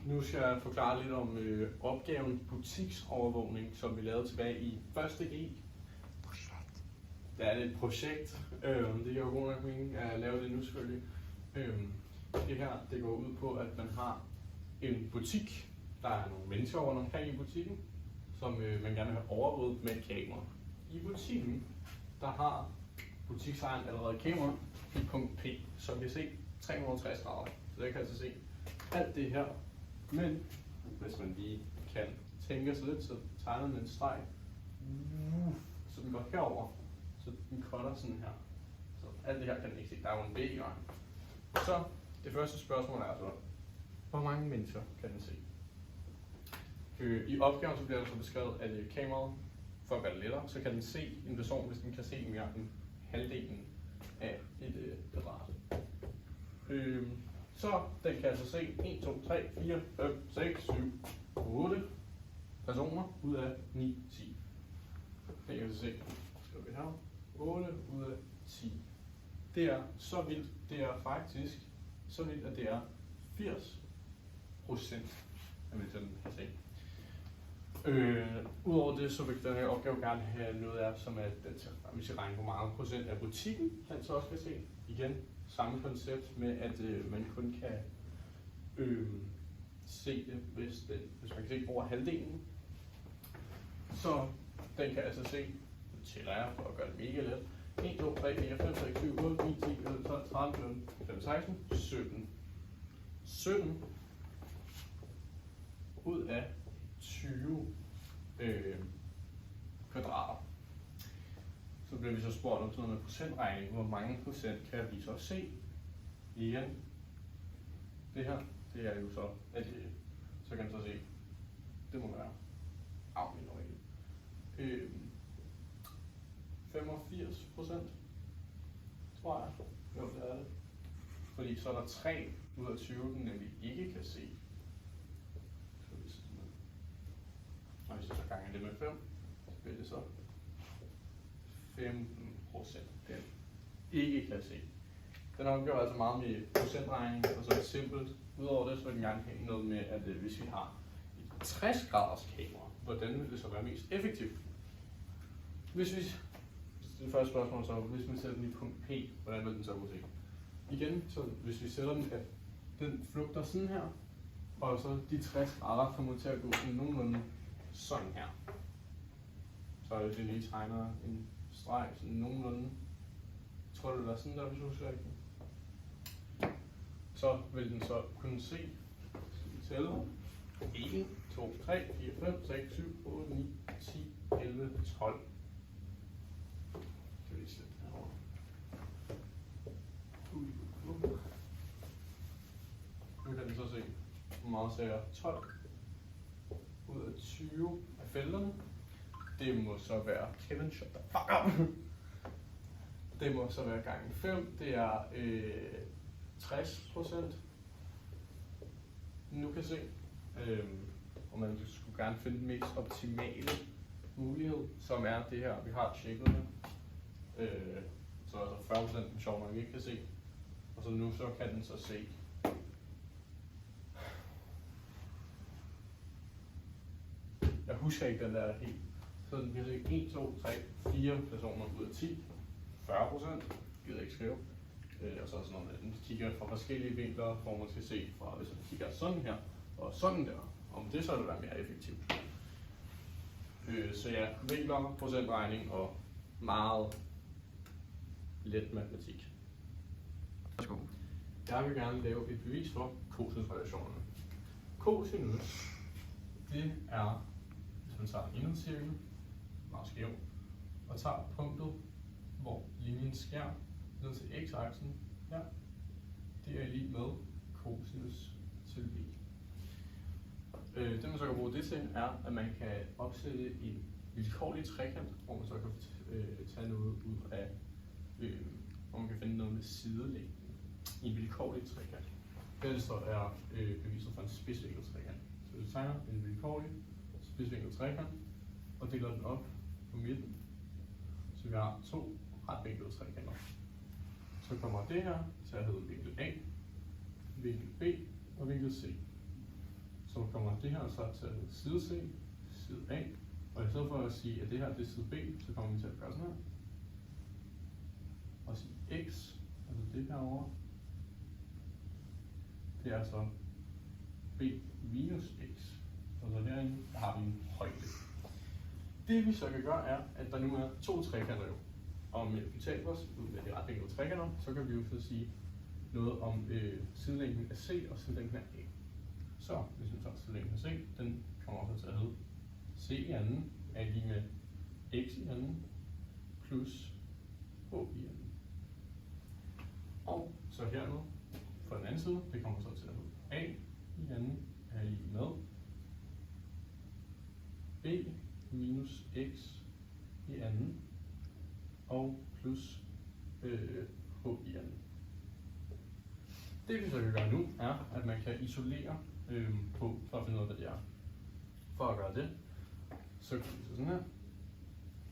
Nu skal jeg forklare lidt om opgaven butiksovervågning, som vi lavede tilbage i 1.G. Det er et projekt. Det giver jo god nok mening at lave det nu selvfølgelig. Det her det går ud på, at man har en butik. Der er nogle mennesker rundt omkring i butikken, som man gerne vil have overvåget med et kamera. I butikken der har butiksejeren allerede kamera i punkt P, som kan se 360 grader. Så det kan altså se alt det her. Men hvis man lige kan tænke sig lidt, så tegner man en streg, så den går herover, så den cutter sådan her. Så alt det her kan den ikke se. Der er jo en B i vejen. Så det første spørgsmål er så, hvor mange mennesker kan den se? I opgaven så bliver det så beskrevet, at kameraet, for at gøre det lettere, så kan den se en person, hvis den kan se mere end halvdelen af et kvadrat. Så den kan altså se 1, 2, 3, 4, 5, 6, 7, 8 personer ud af 9, 10. Den kan altså se, skal vi her, 8 ud af 10. Det er så vildt, det er faktisk så vildt, at det er 80% af menneskerne kan se. Udover det, så vil den her opgave gerne have noget af, som at vi skal regne, hvor mange procent af butikken den så også kan se. Igen, samme koncept med, at man kun kan se det, hvis man kan se over halvdelen. Så den kan altså se, det tæller jeg for at gøre det mega let, 1, 2, 3, 4, 5, 6, 7, 8, 9, 10, 11, 12, 13, 14, 15, 16, 17. 17 ud af 20 kvadrater. Så bliver vi så spurgt om sådan noget med procentregning. Hvor mange procent kan vi så se? Igen. Det her, det er jo så, at så kan man så se, det må være afvendt over 85%, tror jeg. Jo, det er det. Fordi så er der 3 ud af 20, den nemlig ikke kan se. Og hvis jeg så ganger det med 5, så bliver det så 15%, den ikke kan se. Den opgør altså meget med procentregning og så simpelt. Udover det, så vil den gerne have noget med, at hvis vi har et 60 graders kamera, hvordan vil det så være mest effektivt? Det første spørgsmål så, hvis man sætter den i punkt P, hvordan vil den så kunne se? Igen, så hvis vi sætter den, at den flugter sådan her, og så de 60 grader kommer til at gå sådan nogenlunde sådan her. Så hvis vi lige tegner en streg sådan nogenlunde, jeg tror det vil være sådan der, hvis du ser den. Så vil den så kunne se, skal vi tælle, 1, 2, 3, 4, 5, 6, 7, 8, 9, 10, 11, 12. Skal vi sætte den herovre. Nu kan den så se, hvor meget ser 12 ud af 20 af felterne. Det må så være Kevin, shut the fuck up. Det må så være gange 5. Det er 60%. Nu kan se, og man skulle gerne finde den mest optimale mulighed, som er det her, vi har tjekket med. Så altså 40% sjov nok ikke kan se. Og så nu så kan den så se. Jeg husker ikke den der helt. Så den kan se 1, 2, 3, 4 personer ud af 10. 40%. Gider ikke skrive. Og så er sådan noget med, den kigger fra forskellige vinkler, hvor man skal se fra, hvis man kigger sådan her og sådan der. Om det så vil være mere effektivt. Så ja, vinkler, procentregning og meget let matematik. Værsgo. Jeg vil gerne lave et bevis for cosinusrelationerne. Cosinus, det er, hvis man tager indercirklen, meget skæv, og tager punktet, hvor linjen skærer ned til x-aksen her, det er lige med cosinus til b. Det man så kan bruge det til, er, at man kan opsætte en vilkårlig trekant, hvor man så kan tage noget ud af, hvor man kan finde noget med sidelængden i en vilkårlig trekant. Venstre er beviset for en spidsvinklet trekant. Så hvis vi tegner en vilkårlig spidsvinklet trekant og deler den op på midten, så vi har 2 retvinklede trekanter. Så kommer det her til at hedde vinkel A, vinkel B og vinkel C. så kommer det her så til side C, side A. Og i stedet for at sige, at det her det er side B, så kommer vi til at gøre sådan her. Og sige x, altså det herovre, det er så b minus x. Og så herinde har vi en højde. Det vi så kan gøre er, at der nu er to trekanter jo. Og med Pythagoras, ud med de retninger af trekanter, så kan vi jo så sige noget om sidelængden af C og sidelængden af A. Så hvis vi tager sidelængden af C, den kommer også til at hedde C i anden er lige med x i anden plus h i anden. Og så hernede, fra den anden side, det kommer så til at hedde A i anden er lige med B minus x i anden og plus h i anden. Det vi så kan gøre nu, er, at man kan isolere på, for at finde ud af, hvad det er. For at gøre det, så kan vi sådan her.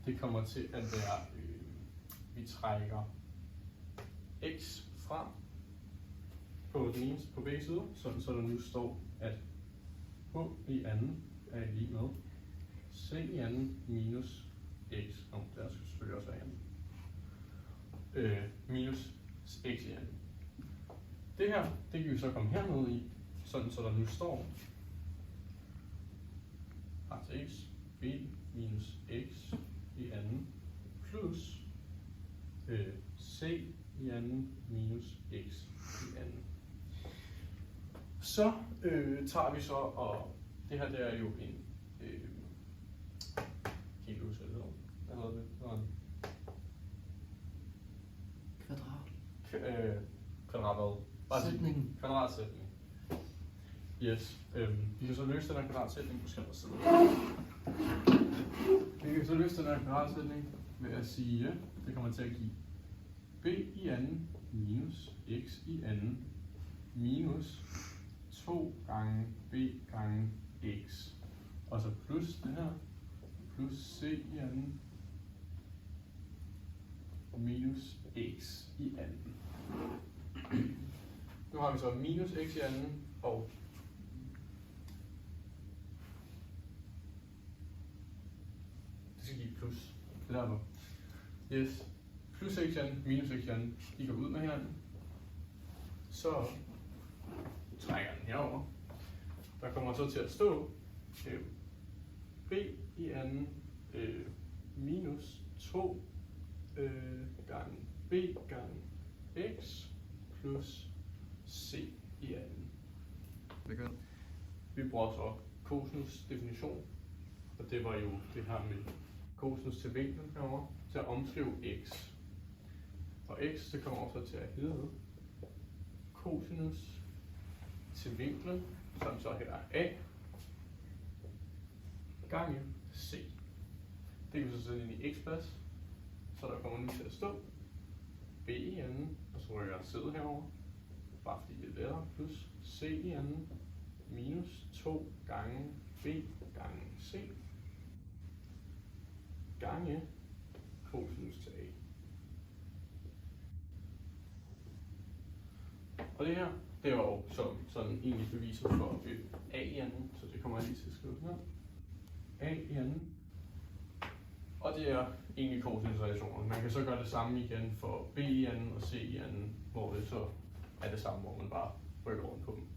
Det kommer til at være, vi trækker x frem på den ene, på begge sider, sådan så der nu står, at h i anden er lige med c i anden minus x. Nå, der skal selvfølgelig også være anden. Minus x i anden. Det her, det kan vi så komme hernede i, sådan så der nu står a til x, b minus x i anden plus c i anden minus x i anden. Så tager vi så, og det her det er jo en hvad hedder det? Sætning. Kvadratsætning. Yes. Vi kan så løse den her kvadratsætning på skærmen side. Vi kan så løse den her kvadratsætning ved at sige, det kommer til at give b i anden minus x i anden minus 2 gange b gange x. Og så plus det her, plus c i anden minus x i anden. Nu har vi så minus x i anden, og det skal give plus. Det er derfor. Yes. Plus x i anden, minus x i anden, de går ud med hinanden. Så trækker den herover. Der kommer så til at stå b i anden minus 2 gange b gange x plus c i anden. Vi bruger så cosinus definition, og det var jo det her med cosinus til vinklen herovre, til at omskrive x. Og x det kommer også til at hedde cosinus til vinklen, som så her er a gange c. Det kan vi så sætte ind i x-plads, så der kommer nu til at stå b i anden, og så rykker jeg sidde herover, bare fordi det er lettere, plus c i anden minus 2 gange b gange c gange cosinus til a. Og det her, det var jo sådan egentlig beviset for a i anden, så det kommer jeg lige til at skrive sådan her. A i anden. Og det er egentlig cosinusrelationer. Man kan så gøre det samme igen for b i anden og c i anden, hvor det så er det samme, hvor man bare rykker rundt på dem.